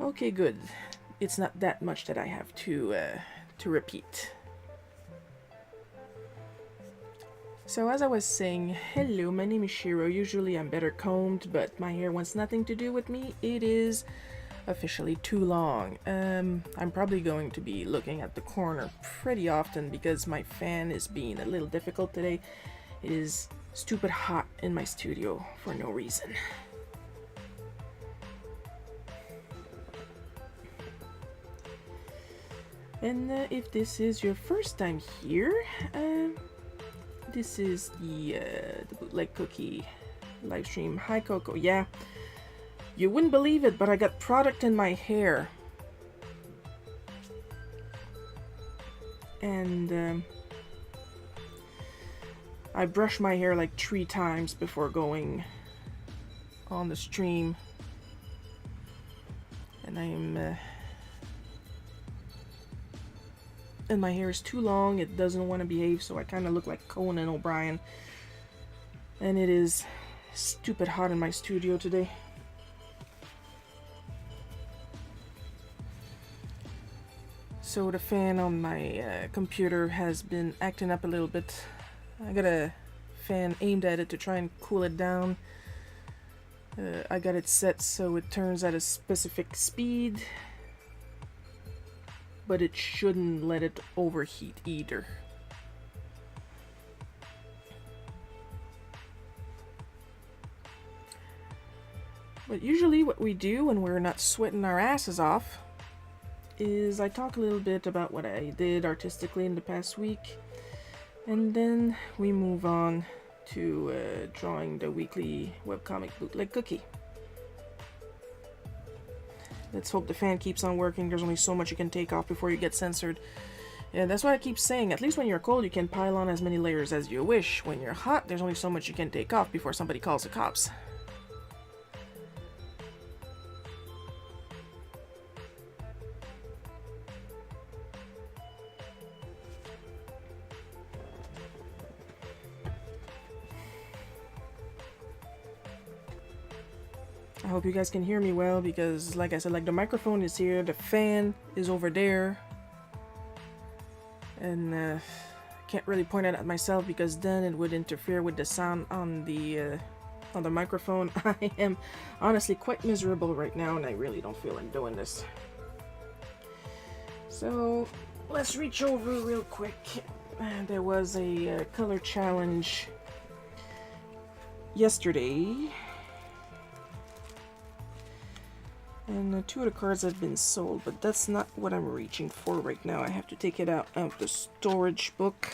Okay, good. It's not that much that I have to repeat. So as I was saying, hello, my name is Shiro. Usually I'm better combed, but my hair wants nothing to do with me. It is officially too long. I'm probably going to be looking at the corner pretty often because my fan is being a little difficult today. It is stupid hot in my studio for no reason. And if this is your first time here, this is the Bootleg Cookie live stream. Hi Coco, yeah. You wouldn't believe it, but I got product in my hair. And I brush my hair like 3 times before going on the stream. And and my hair is too long, it doesn't want to behave, so I kind of look like Conan O'Brien. And it is stupid hot in my studio today. So the fan on my computer has been acting up a little bit. I got a fan aimed at it to try and cool it down. I got it set so it turns at a specific speed, but it shouldn't let it overheat either. But usually what we do when we're not sweating our asses off is I talk a little bit about what I did artistically in the past week, and then we move on to drawing the weekly webcomic Bootleg Cookie. Let's hope the fan keeps on working. There's only so much you can take off before you get censored. Yeah, that's why I keep saying, at least when you're cold, you can pile on as many layers as you wish. When you're hot, there's only so much you can take off before somebody calls the cops. I hope you guys can hear me well because, like I said, like the microphone is here, the fan is over there, and I can't really point it at myself because then it would interfere with the sound on the microphone. I am honestly quite miserable right now, and I really don't feel like doing this. So let's reach over real quick. There was a color challenge yesterday. And 2 of the cards have been sold, but that's not what I'm reaching for right now. I have to take it out of the storage book.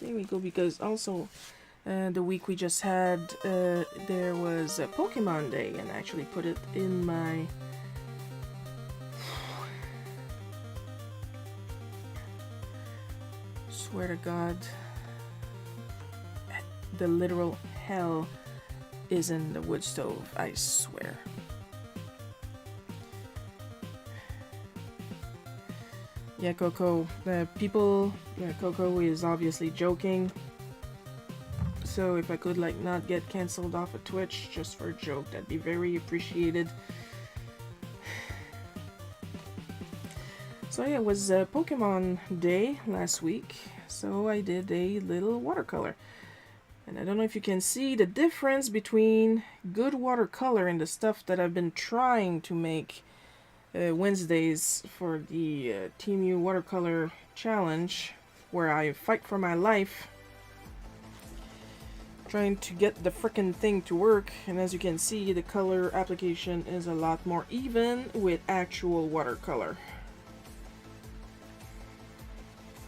There we go, because also the week we just had, there was a Pokemon Day, and I actually put it in my... Swear to God. The literal hell is in the wood stove, I swear. Yeah, Coco, Coco is obviously joking. So if I could like not get cancelled off of Twitch just for a joke, that'd be very appreciated. So yeah, it was Pokemon Day last week, so I did a little watercolor. And I don't know if you can see the difference between good watercolor and the stuff that I've been trying to make Wednesdays for the Team U Watercolor Challenge, where I fight for my life trying to get the frickin' thing to work. And as you can see, the color application is a lot more even with actual watercolor.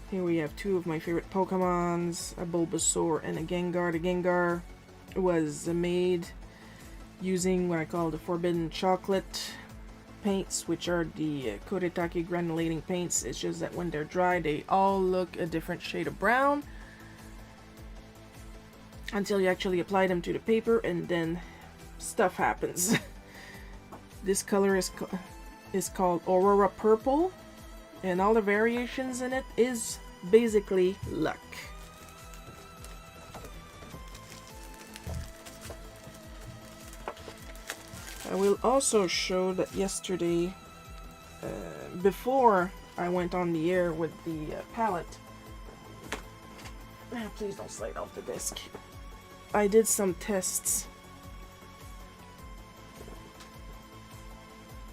Here we have 2 of my favorite Pokemons, a Bulbasaur and a Gengar. The Gengar was made using what I call the Forbidden Chocolate paints, which are the Koretake granulating paints. It's just that when they're dry, they all look a different shade of brown until you actually apply them to the paper, and then stuff happens. This color is called Aurora Purple, and all the variations in it is basically luck. I will also show that yesterday, before I went on the air with the palette, please don't slide off the desk, I did some tests.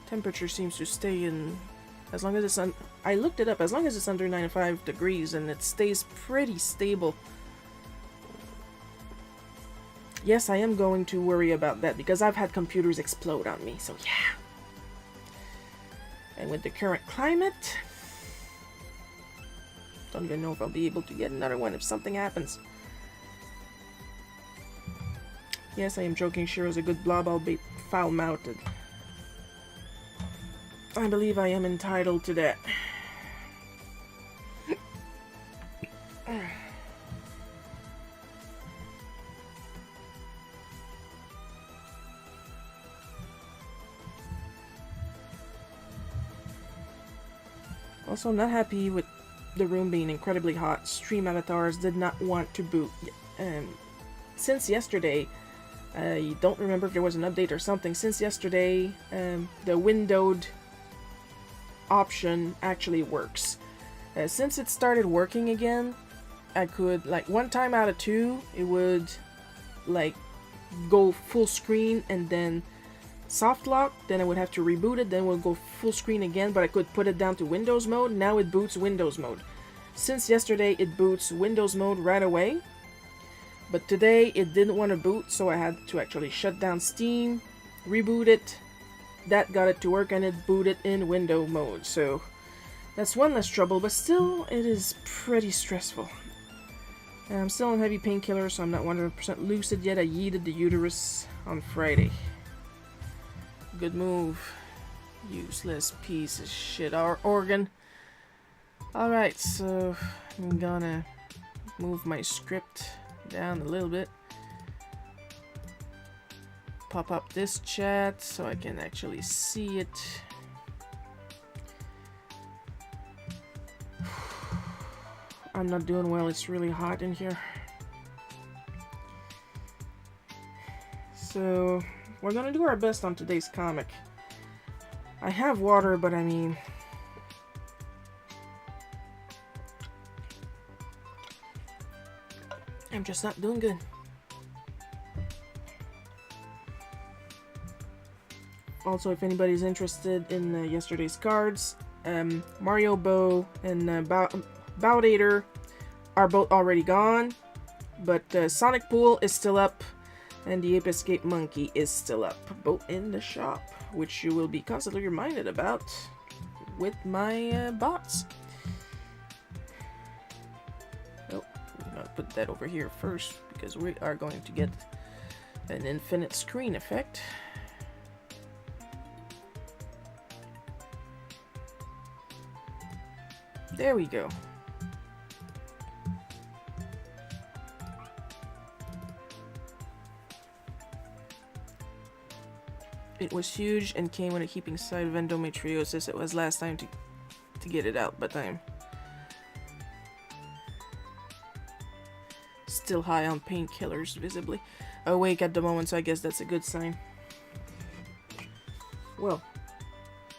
Temperature seems to stay in, as long as it's I looked it up, as long as it's under 95 degrees, and it stays pretty stable. Yes, I am going to worry about that because I've had computers explode on me, so yeah. And with the current climate, don't even know if I'll be able to get another one if something happens. Yes, I am joking, Shiro's a good blob, albeit foul-mouthed. I believe I am entitled to that. Also, not happy with the room being incredibly hot. Stream avatars did not want to boot. Since yesterday, I don't remember if there was an update or something. Since yesterday, the windowed option actually works. Since it started working again, I could, like, 1 time out of 2, it would, like, go full screen and then soft lock, then I would have to reboot it, then it would go full screen again, but I could put it down to Windows mode. Now it boots Windows mode. Since yesterday, it boots Windows mode right away, but today it didn't want to boot, so I had to actually shut down Steam, reboot it. That got it to work, and it booted in window mode, so that's one less trouble, but still, it is pretty stressful. And I'm still on heavy painkillers, so I'm not 100% lucid yet. I yeeted the uterus on Friday. Good move. Useless piece of shit organ. Alright, so I'm gonna move my script down a little bit. Pop up this chat so I can actually see it. I'm not doing well, it's really hot in here. So, we're gonna do our best on today's comic. I have water, but I mean... I'm just not doing good. Also, if anybody's interested in yesterday's cards, Mario Bow and Bowdator are both already gone, but Sonic Pool is still up, and the Ape Escape Monkey is still up, both in the shop, which you will be constantly reminded about with my bots. Oh, I'm gonna put that over here first, because we are going to get an infinite screen effect. There we go. It was huge and came with a keeping site of endometriosis. It was last time to get it out, but I'm still high on painkillers, visibly awake at the moment, so I guess that's a good sign. Well,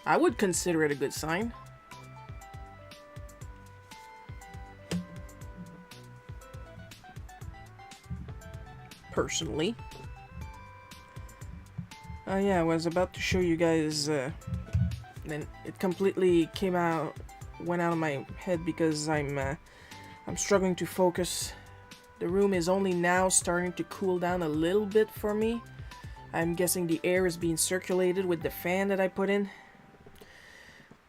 I would consider it a good sign. Personally. Yeah, I was about to show you guys, then it completely went out of my head because I'm struggling to focus. The room is only now starting to cool down a little bit for me. I'm guessing the air is being circulated with the fan that I put in.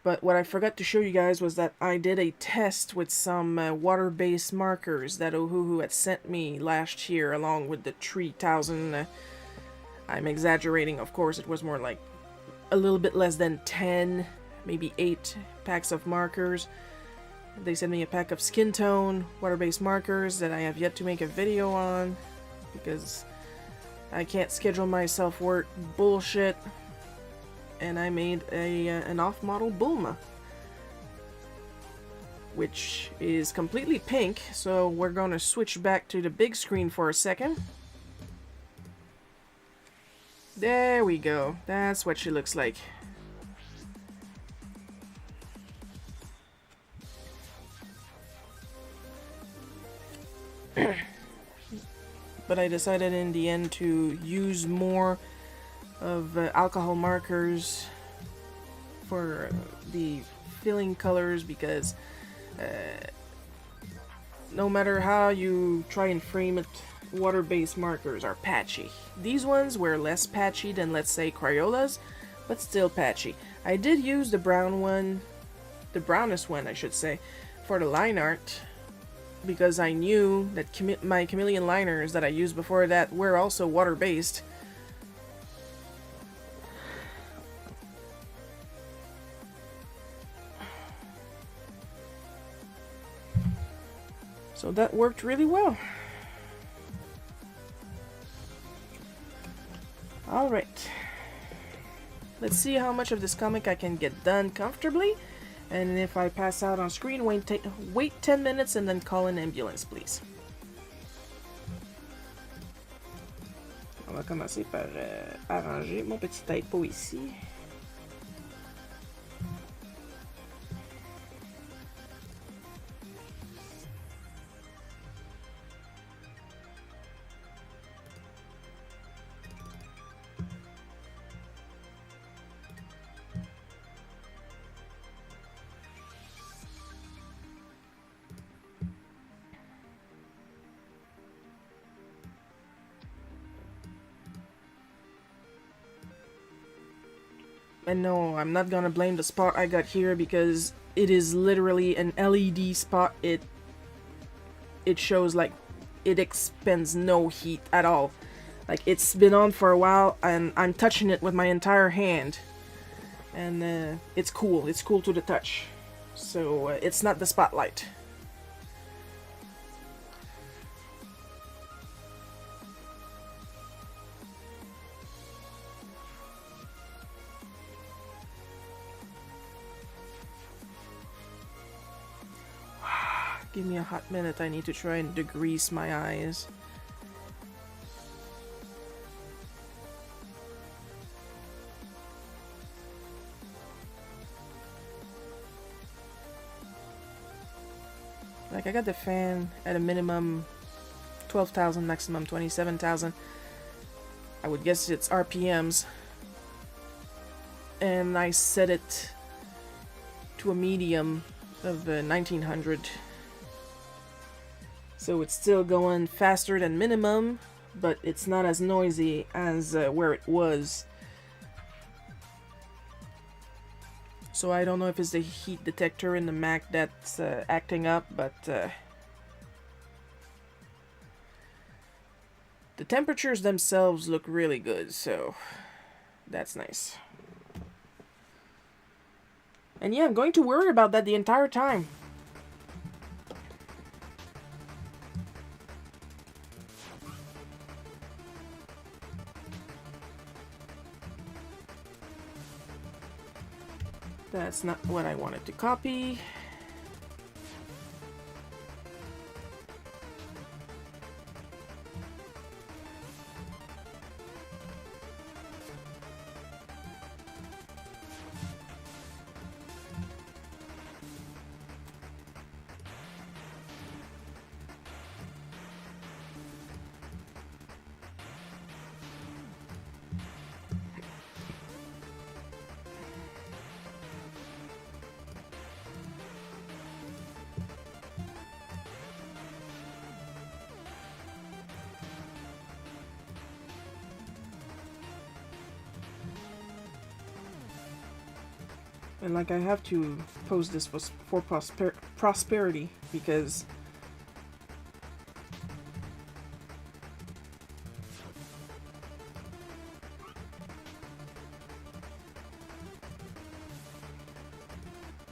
But what I forgot to show you guys was that I did a test with some water-based markers that Ohuhu had sent me last year along with the 3,000. I'm exaggerating, of course. It was more like a little bit less than 10, maybe 8 packs of markers. They sent me a pack of skin tone water-based markers that I have yet to make a video on because I can't schedule my self-work bullshit. And I made an off-model Bulma, which is completely pink, so we're gonna switch back to the big screen for a second. There we go. That's what she looks like. But I decided in the end to use more of alcohol markers for the filling colors because no matter how you try and frame it, water-based markers are patchy. These ones were less patchy than, let's say, Crayola's, but still patchy. I did use the brown one, the brownest one I should say, for the line art because I knew that my chameleon liners that I used before that were also water-based. So that worked really well. Alright. Let's see how much of this comic I can get done comfortably. And if I pass out on screen, wait 10 minutes and then call an ambulance, please. On va commencer par arranger mon petit typo ici. And no, I'm not gonna blame the spot I got here because it is literally an LED spot. It shows like it expends no heat at all. Like it's been on for a while and I'm touching it with my entire hand. And it's cool. It's cool to the touch. So it's not the spotlight. Give me a hot minute, I need to try and degrease my eyes. Like I got the fan at a minimum 12,000, maximum 27,000. I would guess it's RPMs. And I set it to a medium of 1900. So it's still going faster than minimum, but it's not as noisy as where it was. So I don't know if it's the heat detector in the Mac that's acting up, but the temperatures themselves look really good, so that's nice. And yeah, I'm going to worry about that the entire time. That's not what I wanted to copy. And like I have to post this for prosperity because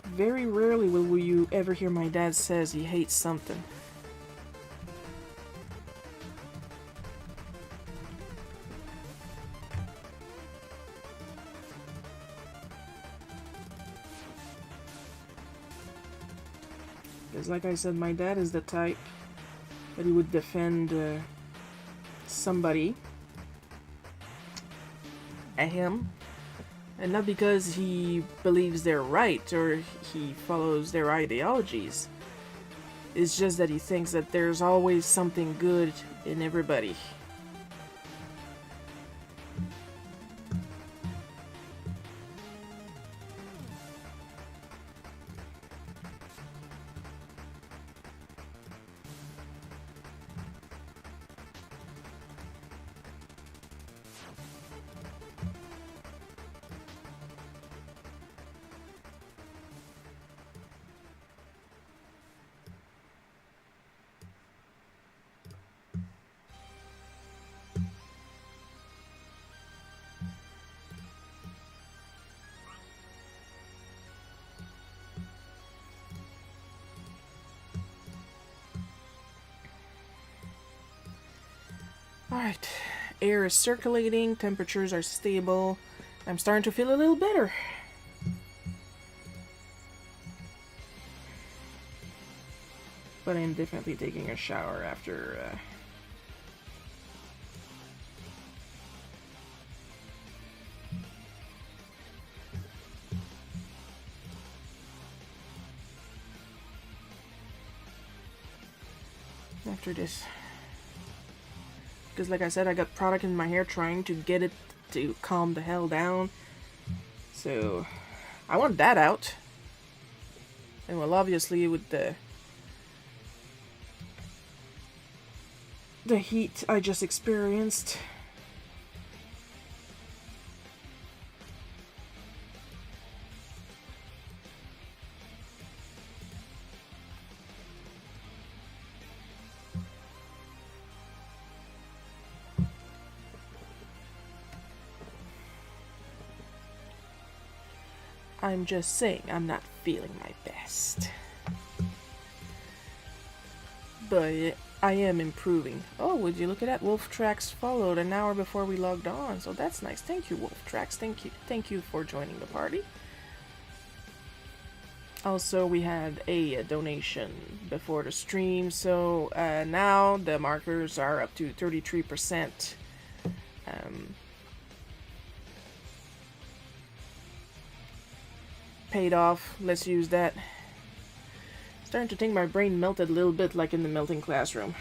very rarely will you ever hear my dad says he hates something. Because like I said, my dad is the type that he would defend somebody at him. And not because he believes they're right or he follows their ideologies. It's just that he thinks that there's always something good in everybody. Alright, air is circulating, temperatures are stable. I'm starting to feel a little better. But I'm definitely taking a shower after this. Because like I said, I got product in my hair trying to get it to calm the hell down. So I want that out. And well, obviously with the heat I just experienced, I'm just saying I'm not feeling my best. But I am improving. Oh, would you look at that? Wolf Tracks followed an hour before we logged on, so that's nice. Thank you, Wolf Tracks. Thank you for joining the party. Also, we had a donation before the stream, so now the markers are up to 33%. Paid off. Let's use that. Starting to think my brain melted a little bit like in the melting classroom.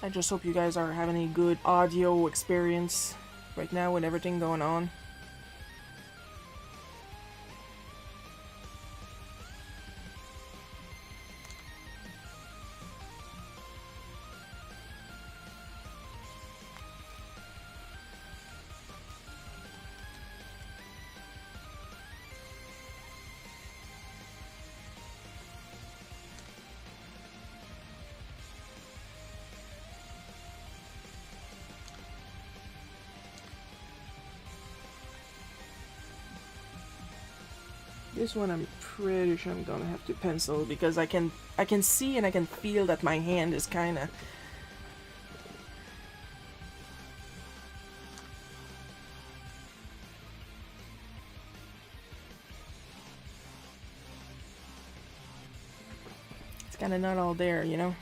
I just hope you guys are having a good audio experience right now with everything going on. This one I'm pretty sure I'm gonna have to pencil because I can see and I can feel that my hand is kinda not all there, you know?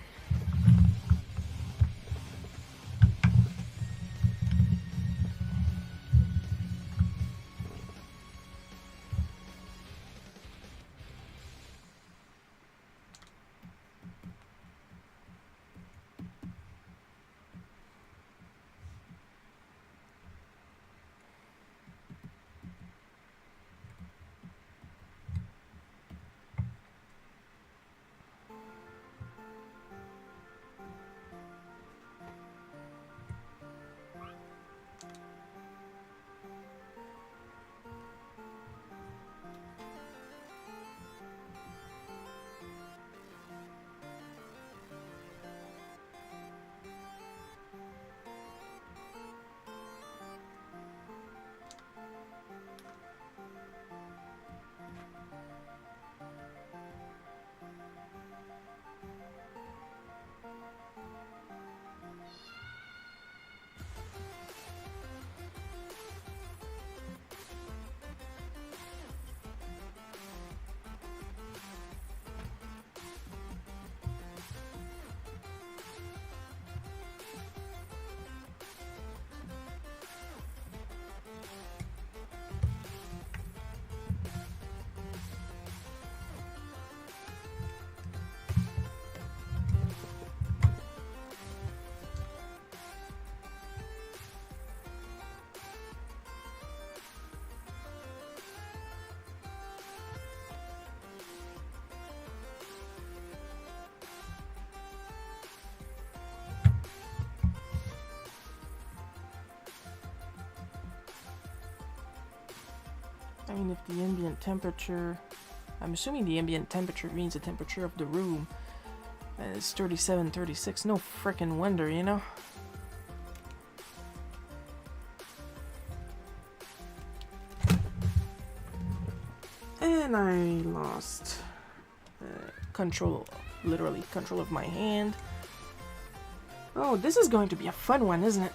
I mean, if the ambient temperature... I'm assuming the ambient temperature means the temperature of the room. It's 37, 36. No frickin' wonder, you know? And I lost control, literally control of my hand. Oh, this is going to be a fun one, isn't it?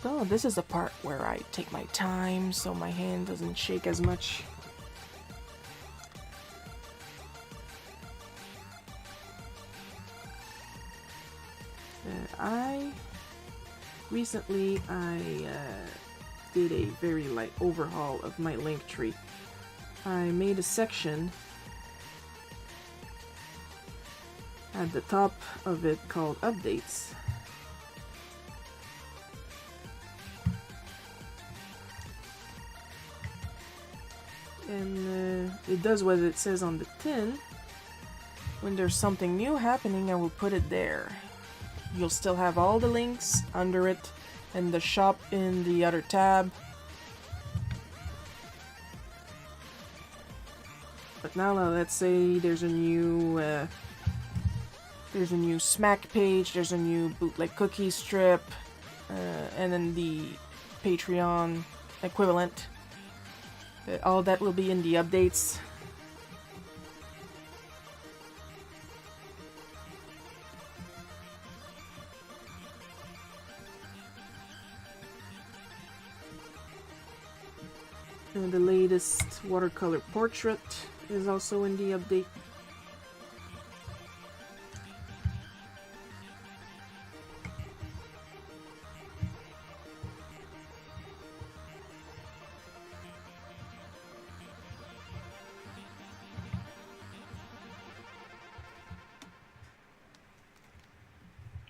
Oh, this is the part where I take my time so my hand doesn't shake as much. Recently I did a very light overhaul of my link tree. I made a section at the top of it called updates. And it does what it says on the tin. When there's something new happening, I will put it there. You'll still have all the links under it and the shop in the other tab. But now let's say there's a new Smack page, there's a new Bootleg cookie strip, and then the Patreon equivalent. All that will be in the updates. And the latest watercolor portrait is also in the update.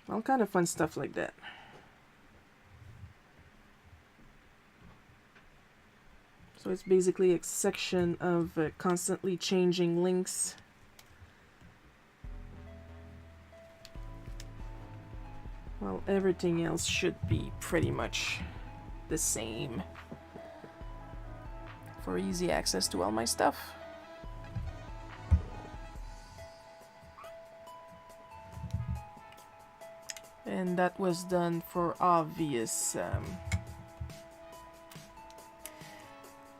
All kind of fun stuff like that. So it's basically a section of constantly changing links. Well, Well, everything else should be pretty much the same for easy access to all my stuff. And that was done for obvious,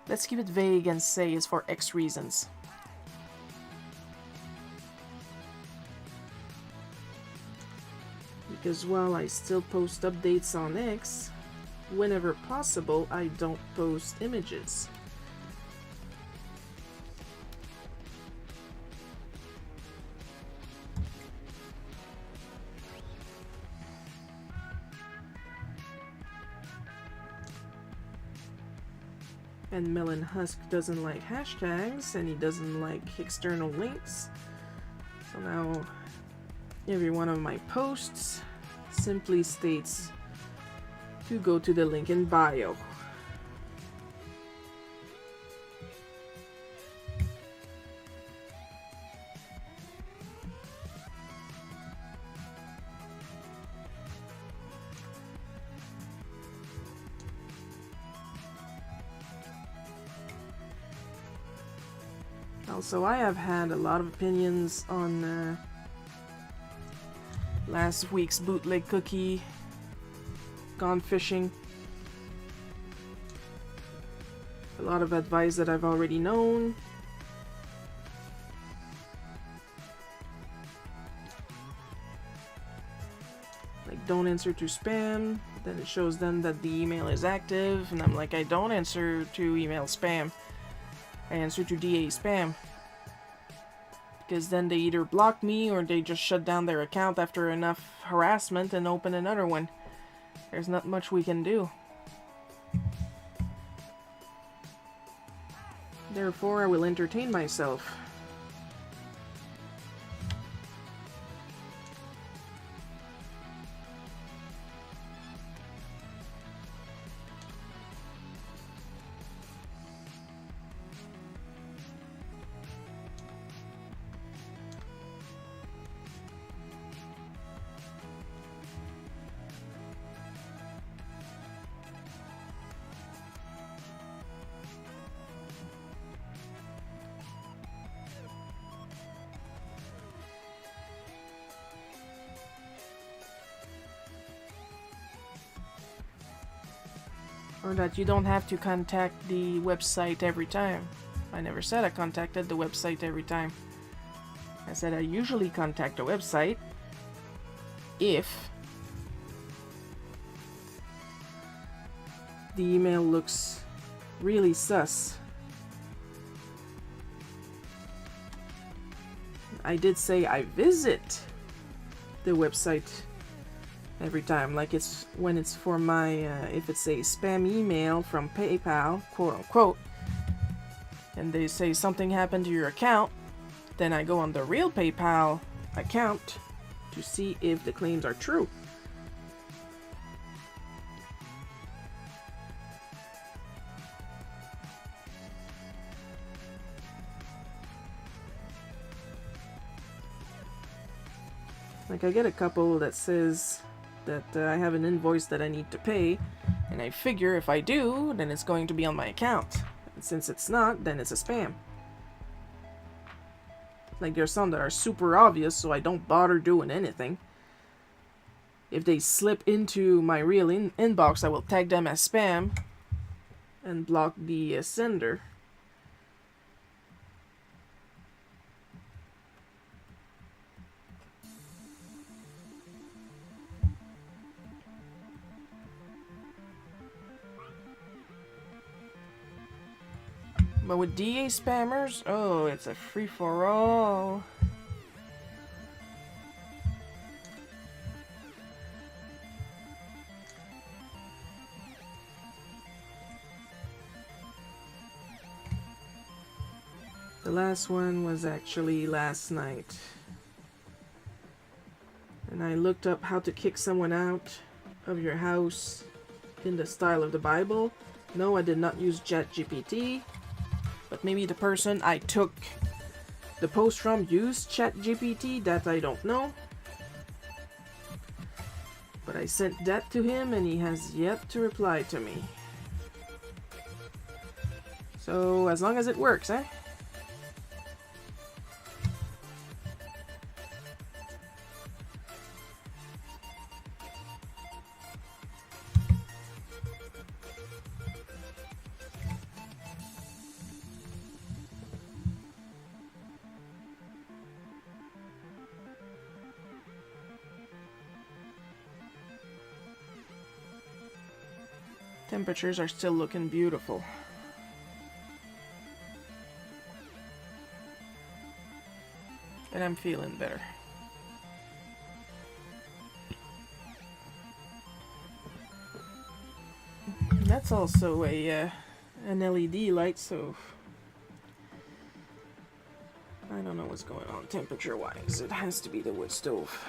let's keep it vague and say it's for X reasons. Because while I still post updates on X, whenever possible, I don't post images. And Melon Husk doesn't like hashtags, and he doesn't like external links. So now every one of my posts simply states to go to the link in bio. Also, I have had a lot of opinions on last week's bootleg cookie gone fishing. A lot of advice that I've already known. Like, don't answer to spam. Then it shows them that the email is active, and I'm like, I don't answer to email spam. I answer to DA spam. Because then they either block me or they just shut down their account after enough harassment and open another one. There's not much we can do. Therefore, I will entertain myself. Or that you don't have to contact the website every time. I never said I contacted the website every time. I said I usually contact the website if the email looks really sus. I did say I visit the website every time, like it's when it's for my if it's a spam email from PayPal, quote unquote, and they say something happened to your account, then I go on the real PayPal account to see if the claims are true. Like, I get a couple that says that I have an invoice that I need to pay, and I figure if I do, then it's going to be on my account. And since it's not, then it's a spam. Like, there's some that are super obvious, so I don't bother doing anything. If they slip into my real inbox, I will tag them as spam and block the sender. But with DA spammers, oh, it's a free-for-all. The last one was actually last night. And I looked up how to kick someone out of your house in the style of the Bible. No, I did not use ChatGPT. But maybe the person I took the post from used ChatGPT, that I don't know. But But I sent that to him and he has yet to reply to me. So, as long as it works, eh? Temperatures are still looking beautiful. And I'm feeling better. That's also an LED light, so I don't know what's going on temperature-wise. It has to be the wood stove.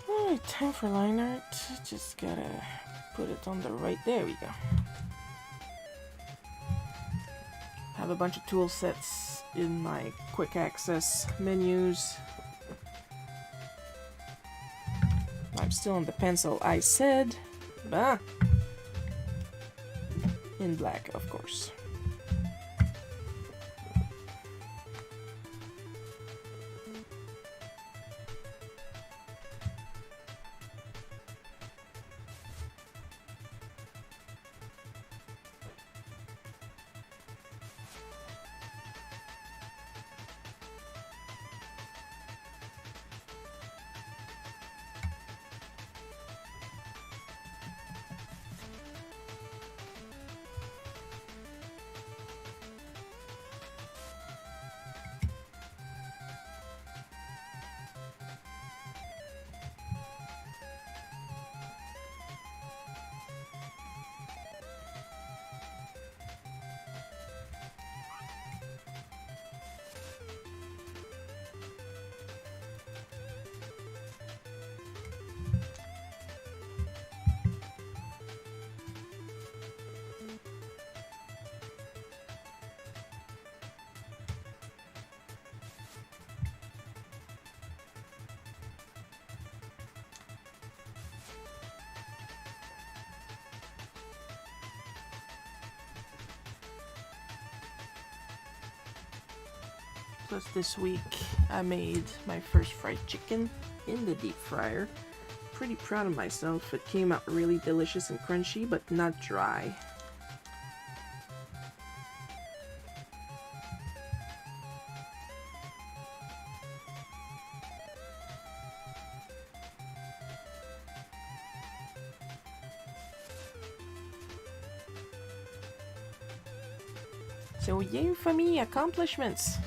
Alright, time for line art. Just gotta put it on the right. There we go. Have a bunch of tool sets in my quick access menus. I'm still on the pencil I said, but in black, of course. Plus this week I made my first fried chicken in the deep fryer. Pretty proud of myself. It came out really delicious and crunchy, but not dry. So yay for me, accomplishments!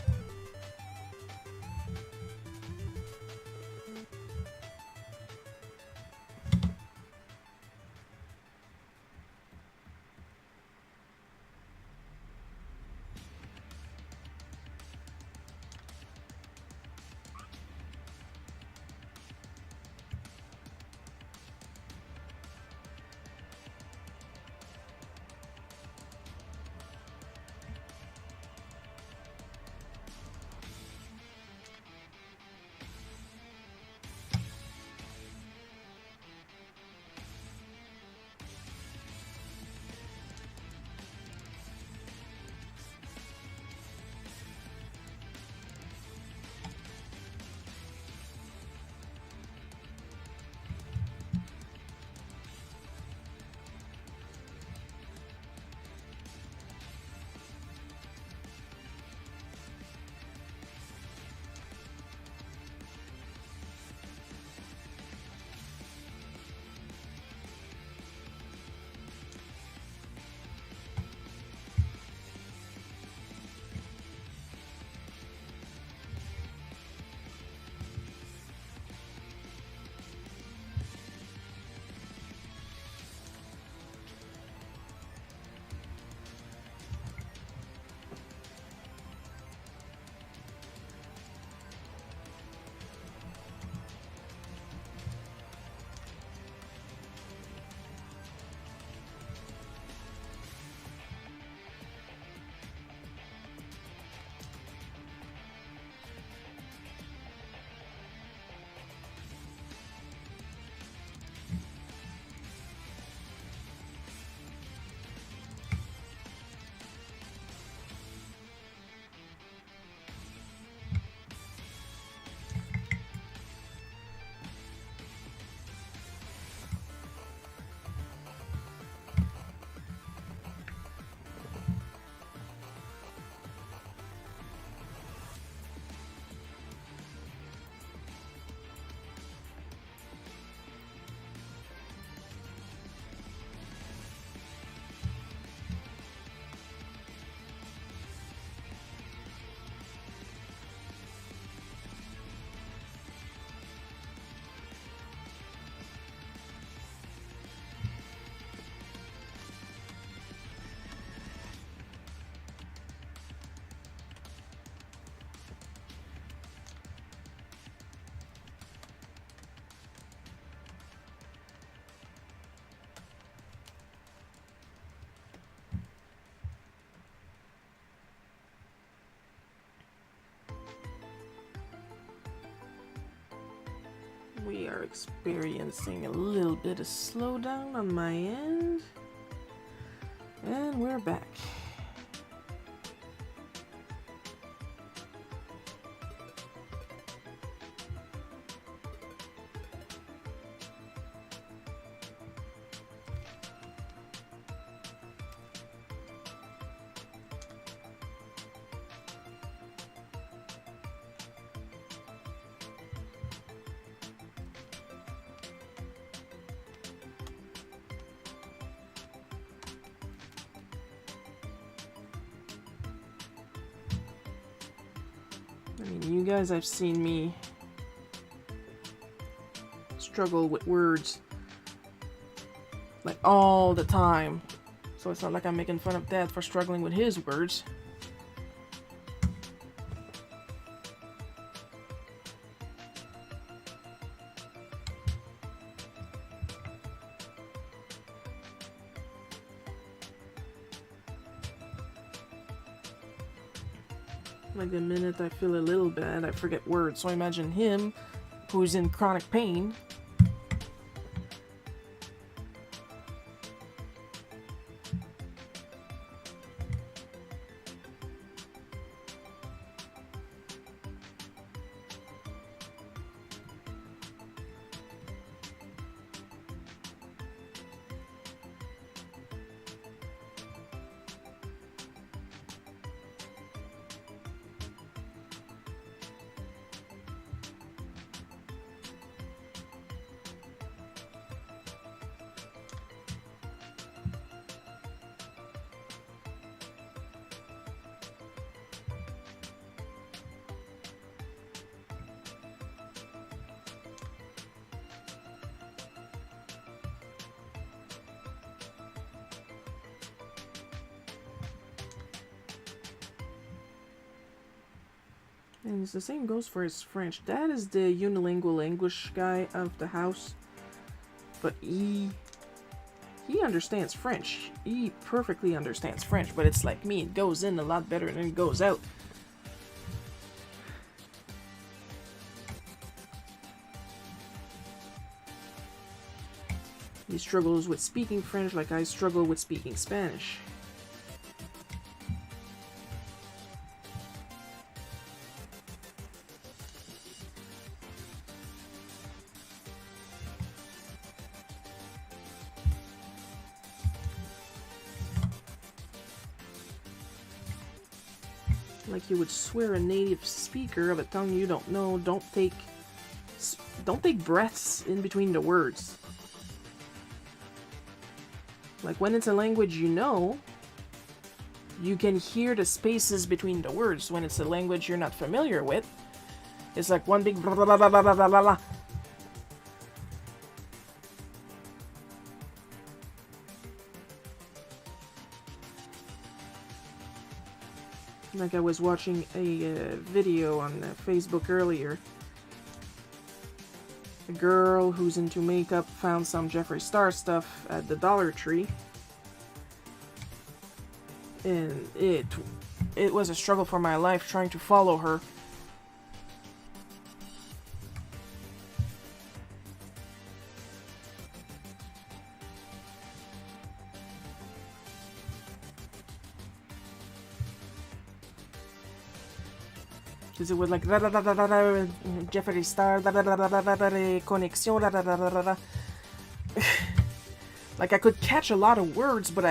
we are experiencing a little bit of slowdown on my end. And we're back. I mean, you guys have seen me struggle with words like all the time. So it's not like I'm making fun of Dad for struggling with his words. Like the minute I feel a little bad, I forget words. So imagine him, who's in chronic pain. And it's the same goes for his French. Dad is the unilingual English guy of the house, but he understands French. He perfectly understands French, but it's like me, it goes in a lot better than it goes out. He struggles with speaking French like I struggle with speaking Spanish. Like you would swear a native speaker of a tongue you don't know, don't take breaths in between the words. Like when it's a language you know, you can hear the spaces between the words. When it's a language you're not familiar with, it's like one big blah blah blah blah blah blah blah. Like I was watching a video on Facebook earlier. A girl who's into makeup found some Jeffree Star stuff at the Dollar Tree. And it was a struggle for my life trying to follow her. Because it was like Jeffree Star, connexion, like I could catch a lot of words, but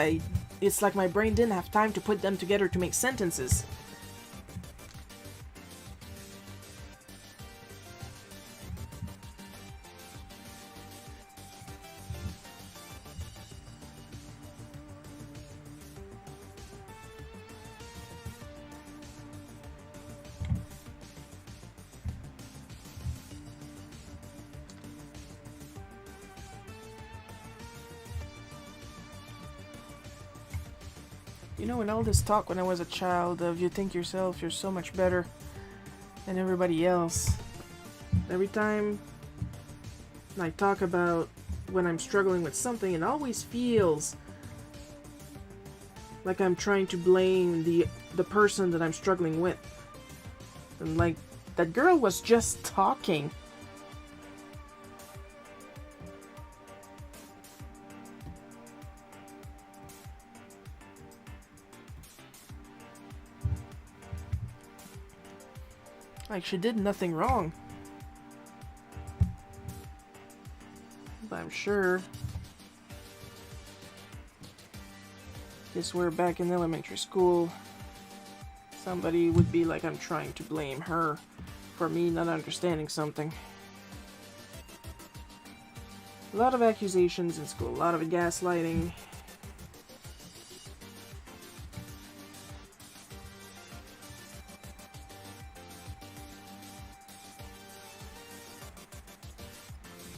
it's like my brain didn't have time to put them together to make sentences. You know, in all this talk when I was a child of you think yourself, you're so much better than everybody else. Every time I talk about when I'm struggling with something, it always feels like I'm trying to blame the person that I'm struggling with. And like, that girl was just talking. Like, she did nothing wrong. But I'm sure this were back in elementary school, somebody would be like, I'm trying to blame her for me not understanding something. A lot of accusations in school, a lot of gaslighting.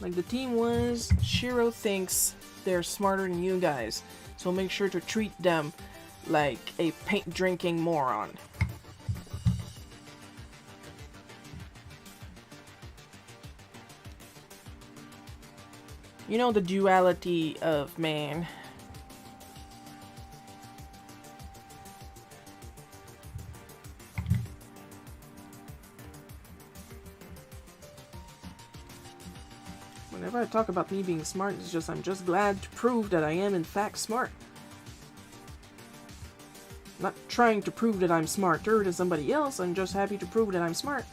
Like the team was, Shiro thinks they're smarter than you guys, so make sure to treat them like a paint-drinking moron. You know the duality of man. Whenever I talk about me being smart, it's just I'm just glad to prove that I am in fact smart. Not trying to prove that I'm smarter than somebody else, I'm just happy to prove that I'm smart.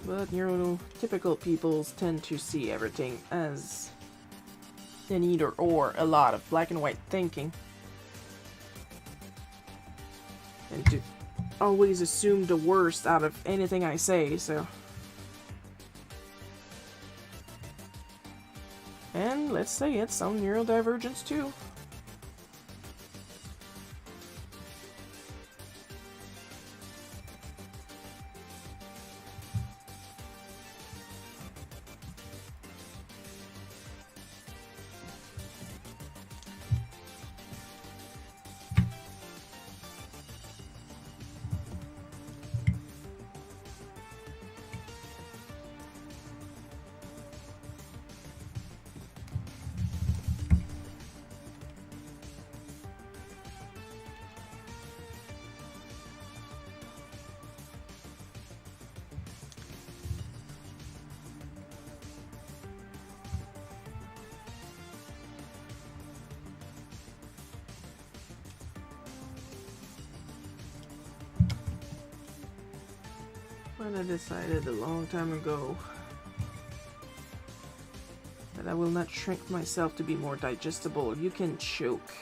But neurotypical people tend to see everything as an either or, a lot of black and white thinking. And to always assume the worst out of anything I say, so. And let's say it's some neurodivergence too. When I decided a long time ago that I will not shrink myself to be more digestible, you can choke.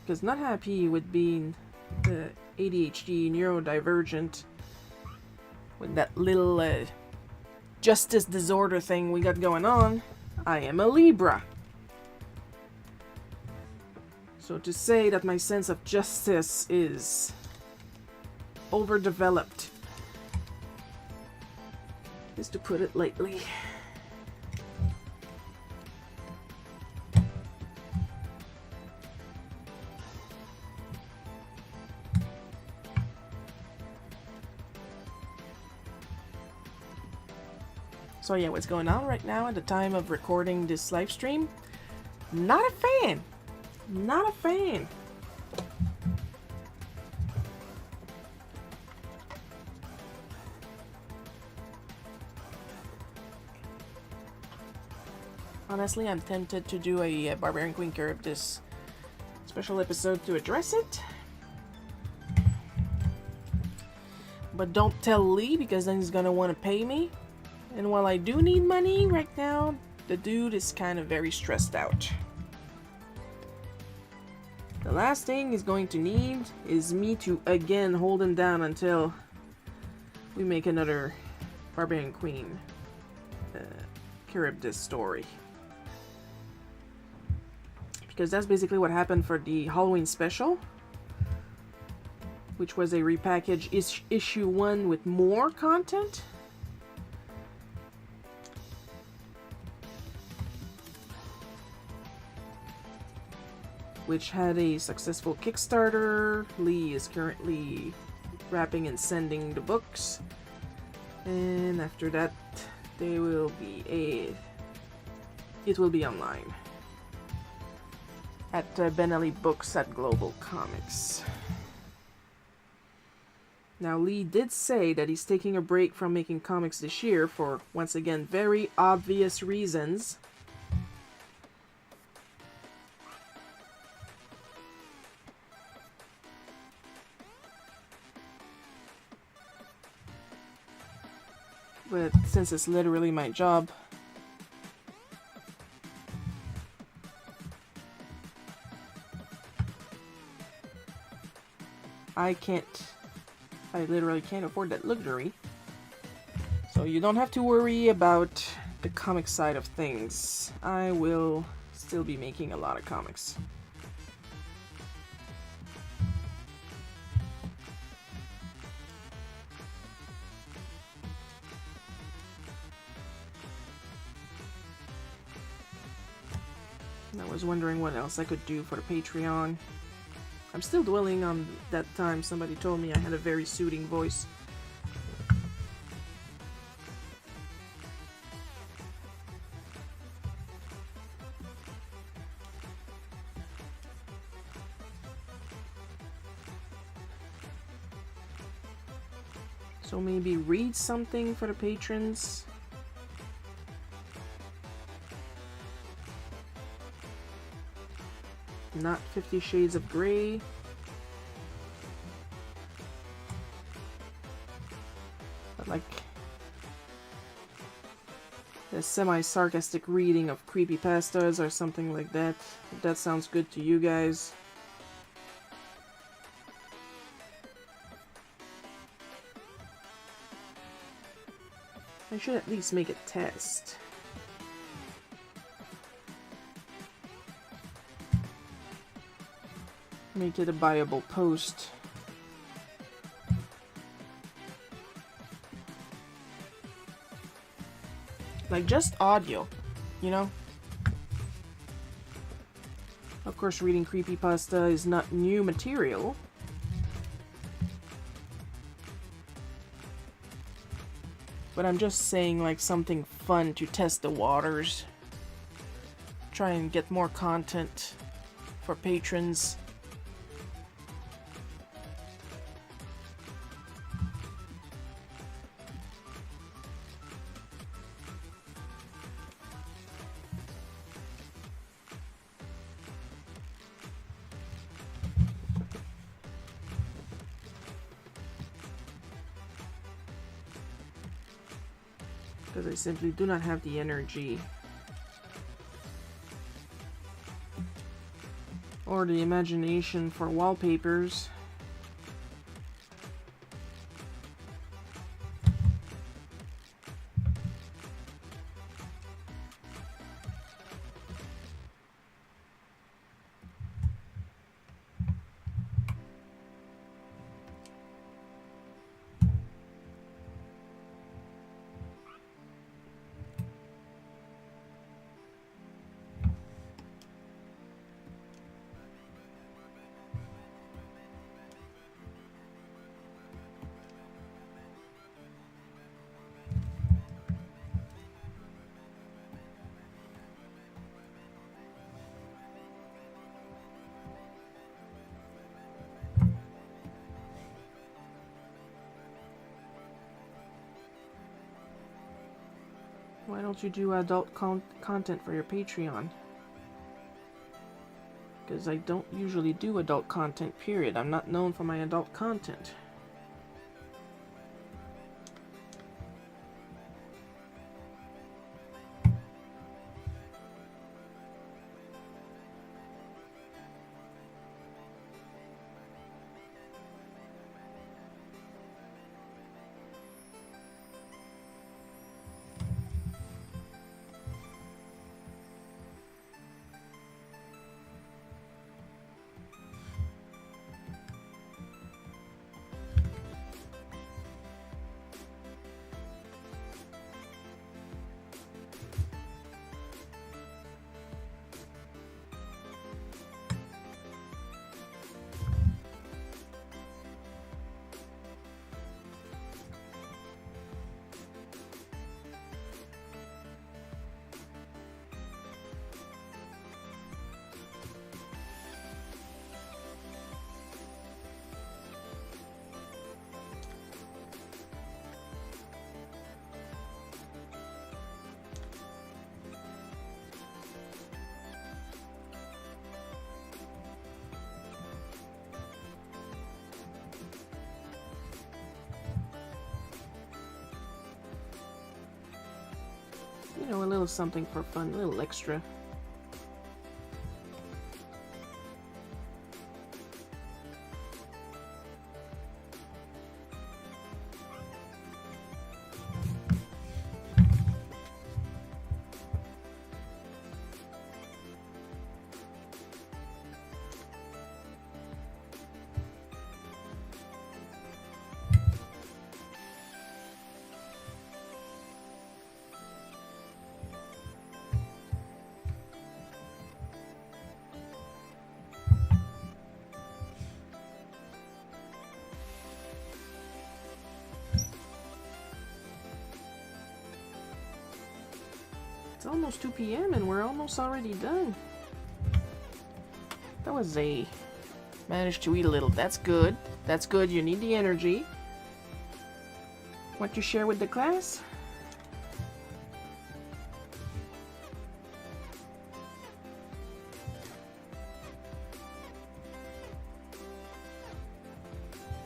Because not happy with being the ADHD neurodivergent with that little justice disorder thing we got going on, I am a Libra. So to say that my sense of justice is overdeveloped is to put it lightly. So yeah, what's going on right now at the time of recording this live stream? Not a fan. Not a fan. Honestly, I'm tempted to do a Barbarian Queen Charybdis special episode to address it. But don't tell Lee, because then he's gonna want to pay me. And while I do need money right now, the dude is kind of very stressed out. The last thing he's going to need is me to again hold him down until we make another Barbarian Queen Charybdis story. Because that's basically what happened for the Halloween special, which was a repackaged issue 1 with more content. Which had a successful Kickstarter. Lee is currently wrapping and sending the books. And after that, they will be it will be online at Benelli Books at Global Comics. Now, Lee did say that he's taking a break from making comics this year for, once again, very obvious reasons. But since it's literally my job, I literally can't afford that luxury. So you don't have to worry about the comic side of things. I will still be making a lot of comics. I was wondering what else I could do for the Patreon. I'm still dwelling on that time somebody told me I had a very soothing voice. So maybe read something for the patrons. Not 50 Shades of Grey. But like a semi-sarcastic reading of creepypastas or something like that. If that sounds good to you guys. I should at least make a test. Make it a buyable post. Like just audio, you know? Of course, reading creepypasta is not new material. But I'm just saying, like, something fun to test the waters. Try and get more content for patrons. Because I simply do not have the energy or the imagination for wallpapers. Why don't you do adult content for your Patreon? Because I don't usually do adult content, period. I'm not known for my adult content. You know, a little something for fun, a little extra. It's almost 2 p.m. and we're almost already done. That was a... Managed to eat a little. That's good. That's good. You need the energy. What you share with the class?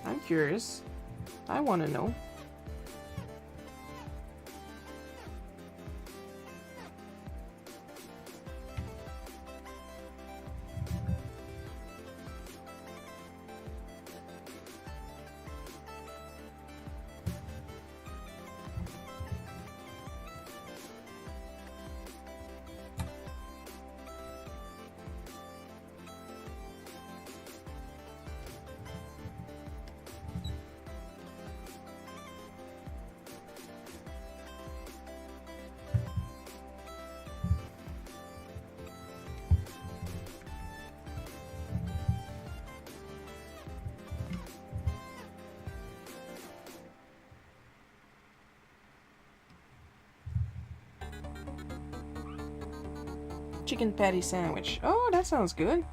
I'm curious. I want to know. Chicken patty sandwich. Oh, that sounds good.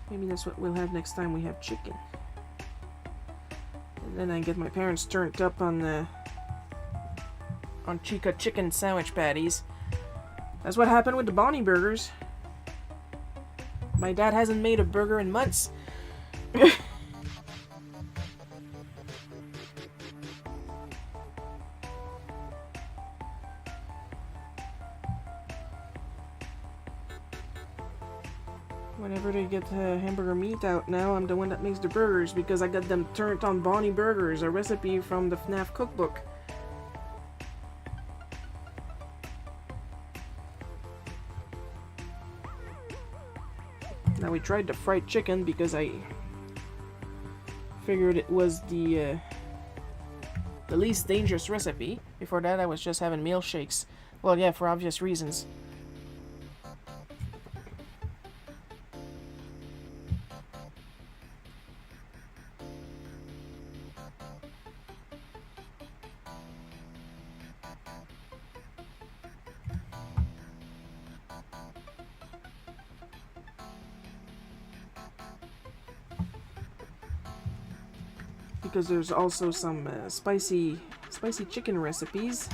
Maybe that's what we'll have next time we have chicken. And then I get my parents turned up on the Chica chicken sandwich patties. That's what happened with the Bonnie burgers. My dad hasn't made a burger in months. Whenever they get hamburger meat out now, I'm the one that makes the burgers because I got them turned on Bonnie Burgers, a recipe from the FNAF cookbook. Now we tried the fried chicken because I figured it was the least dangerous recipe. Before that I was just having milkshakes. Well, yeah, for obvious reasons. Because there's also some spicy chicken recipes,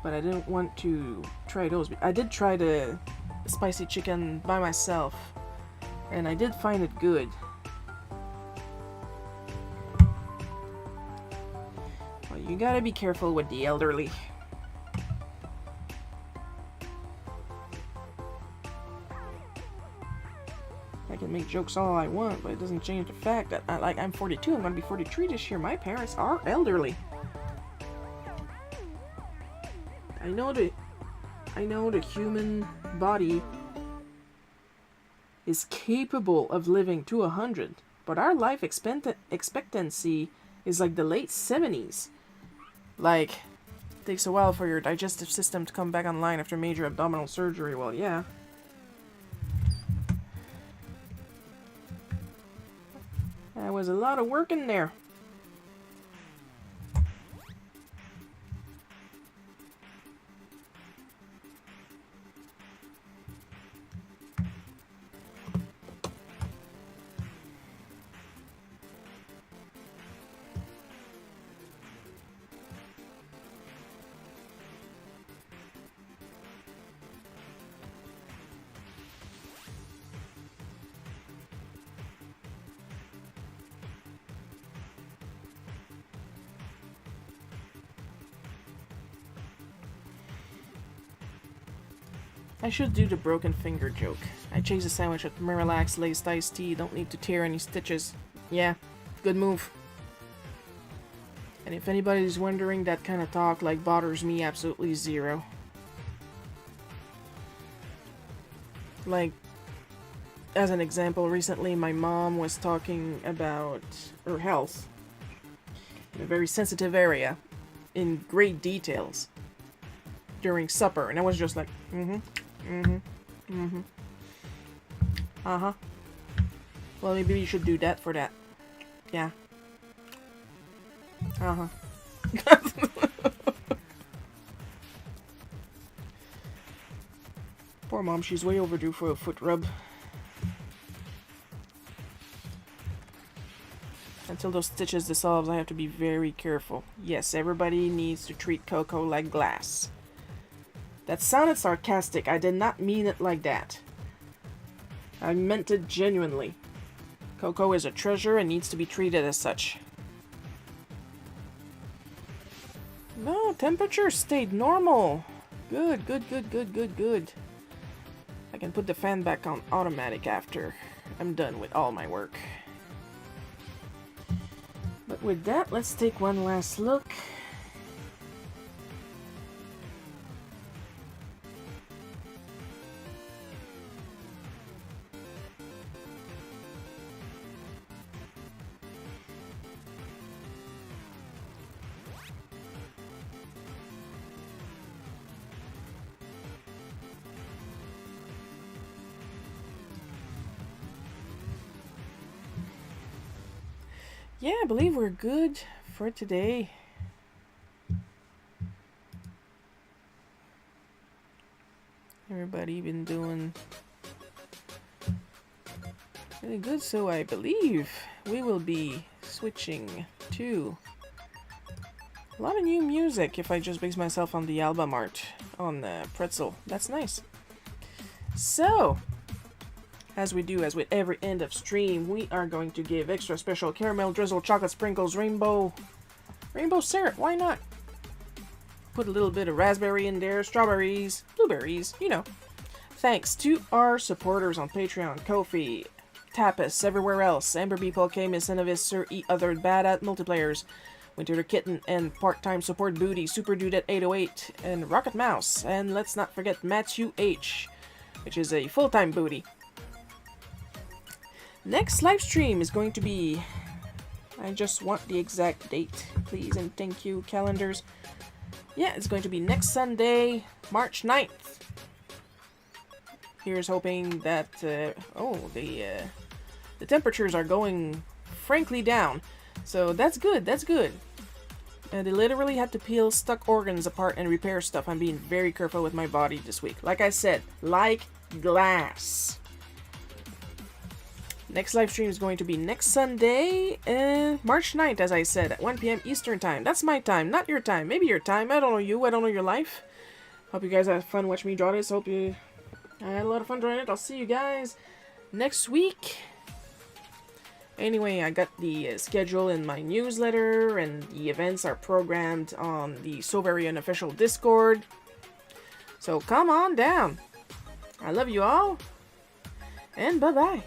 but I didn't want to try those. I did try the spicy chicken by myself, and I did find it good. Well, you gotta be careful with the elderly. I can make jokes all I want, but it doesn't change the fact that I'm 42. I'm gonna be 43 this year. My parents are elderly. I know the human body is capable of living to 100, but our life expectancy is like the late 70s. Like, it takes a while for your digestive system to come back online after major abdominal surgery. Well, yeah. There was a lot of work in there. I should do the broken finger joke. I chase a sandwich at Miralax laced iced tea. Don't need to tear any stitches. Yeah, good move. And if anybody's wondering, that kind of talk like bothers me absolutely zero. Like, as an example, recently my mom was talking about her health in a very sensitive area in great details during supper, and I was just like, uh-huh. Well, maybe you should do that for that. Yeah. Uh-huh. Poor mom, she's way overdue for a foot rub. Until those stitches dissolve, I have to be very careful. Yes, everybody needs to treat Coco like glass. That sounded sarcastic. I did not mean it like that. I meant it genuinely. Coco is a treasure and needs to be treated as such. No, temperature stayed normal. Good, good, good, good, good, good. I can put the fan back on automatic after I'm done with all my work. But with that, let's take one last look. Yeah, I believe we're good for today. Everybody been doing really good, so I believe we will be switching to a lot of new music if I just base myself on the album art on Pretzel. That's nice. So, as we do as with every end of stream, we are going to give extra special caramel drizzle, chocolate sprinkles, rainbow syrup. Why not? Put a little bit of raspberry in there, strawberries, blueberries, you know. Thanks to our supporters on Patreon, Ko-fi, Tapas, everywhere else, Amber People, K, Miss Innovis, Sir E, Other Bad at Multiplayers, Winter the Kitten, and part-time support Booty, Super Dude at 808, and Rocket Mouse, and let's not forget Matthew H, which is a full-time Booty. Next live stream is going to be, I just want the exact date, please and thank you, calendars. Yeah, it's going to be next Sunday, March 9th. Here's hoping that, the temperatures are going frankly down. So that's good, that's good. And they literally had to peel stuck organs apart and repair stuff. I'm being very careful with my body this week. Like I said, like glass. Next live stream is going to be next Sunday, March 9th, as I said, at 1 p.m. Eastern Time. That's my time, not your time. Maybe your time. I don't know you. I don't know your life. Hope you guys had fun watching me draw this. Hope you had a lot of fun drawing it. I'll see you guys next week. Anyway, I got the schedule in my newsletter, and the events are programmed on the Soberian official Discord. So come on down. I love you all, and bye-bye.